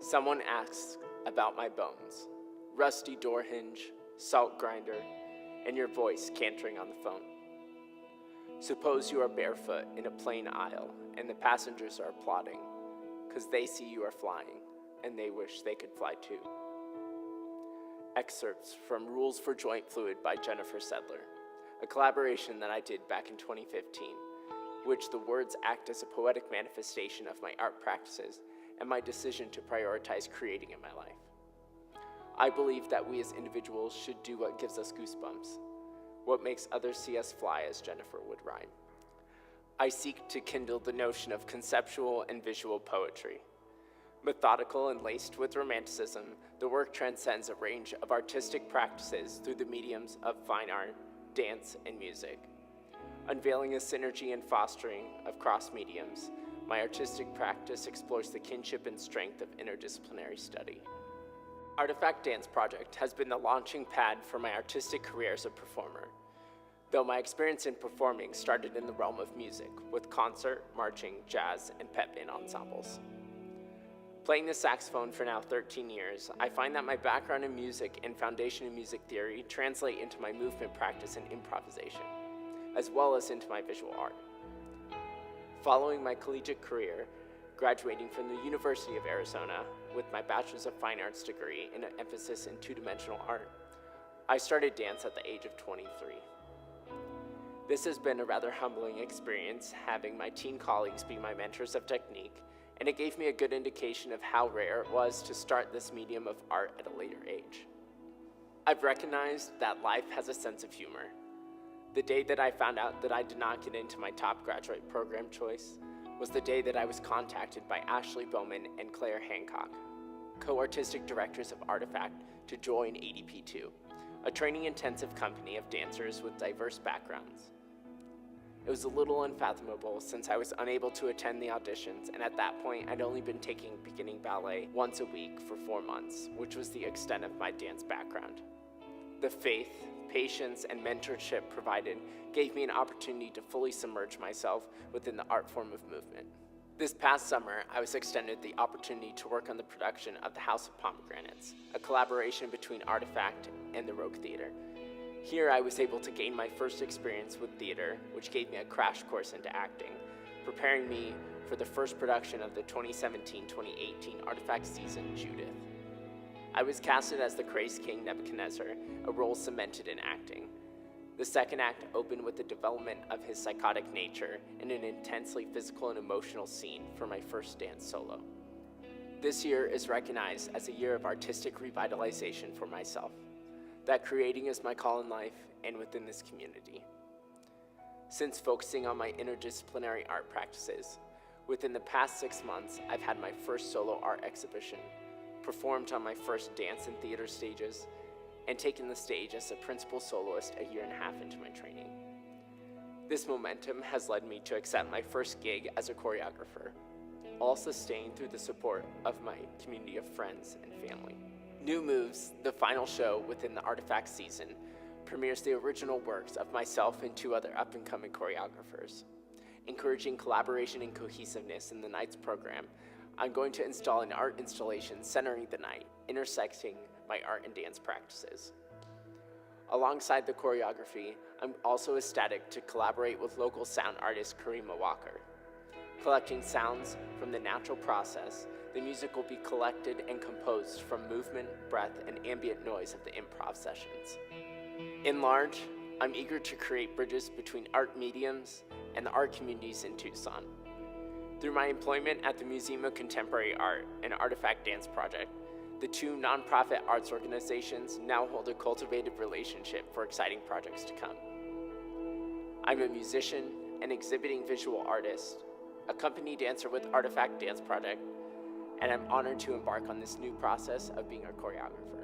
Someone asks about my bones, rusty door hinge, salt grinder, and your voice cantering on the phone. Suppose you are barefoot in a plain aisle and the passengers are applauding, 'cause they see you are flying and they wish they could fly too. Excerpts from Rules for Joint Fluid by Jennifer Sedler, a collaboration that I did back in 2015, which the words act as a poetic manifestation of my art practices and my decision to prioritize creating in my life. I believe that we as individuals should do what gives us goosebumps, what makes others see us fly, as Jennifer would rhyme. I seek to kindle the notion of conceptual and visual poetry. Methodical and laced with romanticism, the work transcends a range of artistic practices through the mediums of fine art, dance, and music. Unveiling a synergy and fostering of cross mediums, my artistic practice explores the kinship and strength of interdisciplinary study. Artifact Dance Project has been the launching pad for my artistic career as a performer, though my experience in performing started in the realm of music, with concert, marching, jazz, and pep band ensembles. Playing the saxophone for now 13 years, I find that my background in music and foundation in music theory translate into my movement practice and improvisation, as well as into my visual art. Following my collegiate career, graduating from the University of Arizona with my Bachelor's of Fine Arts degree and an emphasis in two-dimensional art, I started dance at the age of 23. This has been a rather humbling experience, having my teen colleagues be my mentors of technique, and it gave me a good indication of how rare it was to start this medium of art at a later age. I've recognized that life has a sense of humor. The day that I found out that I did not get into my top graduate program choice was the day that I was contacted by Ashley Bowman and Claire Hancock, co-artistic directors of Artifact, to join ADP2, a training-intensive company of dancers with diverse backgrounds. It was a little unfathomable since I was unable to attend the auditions, and at that point I'd only been taking beginning ballet once a week for 4 months, which was the extent of my dance background. The faith, patience, and mentorship provided gave me an opportunity to fully submerge myself within the art form of movement. This past summer, I was extended the opportunity to work on the production of The House of Pomegranates, a collaboration between Artifact and the Rogue Theater. Here I was able to gain my first experience with theater, which gave me a crash course into acting, preparing me for the first production of the 2017-2018 Artifact season, Judith. I was casted as the crazed king Nebuchadnezzar, a role cemented in acting. The second act opened with the development of his psychotic nature in an intensely physical and emotional scene for my first dance solo. This year is recognized as a year of artistic revitalization for myself, that creating is my call in life and within this community. Since focusing on my interdisciplinary art practices, within the past 6 months, I've had my first solo art exhibition, performed on my first dance and theater stages, and taken the stage as a principal soloist a year and a half into my training. This momentum has led me to accept my first gig as a choreographer, all sustained through the support of my community of friends and family. New Moves, the final show within the Artifact season, premieres the original works of myself and 2 other up-and-coming choreographers. Encouraging collaboration and cohesiveness in the night's program, I'm going to install an art installation centering the night, intersecting my art and dance practices. Alongside the choreography, I'm also ecstatic to collaborate with local sound artist Karima Walker. Collecting sounds from the natural process, the music will be collected and composed from movement, breath, and ambient noise of the improv sessions. In large, I'm eager to create bridges between art mediums and the art communities in Tucson. Through my employment at the Museum of Contemporary Art and Artifact Dance Project, the 2 nonprofit arts organizations now hold a cultivated relationship for exciting projects to come. I'm a musician, an exhibiting visual artist, a company dancer with Artifact Dance Project, and I'm honored to embark on this new process of being a choreographer.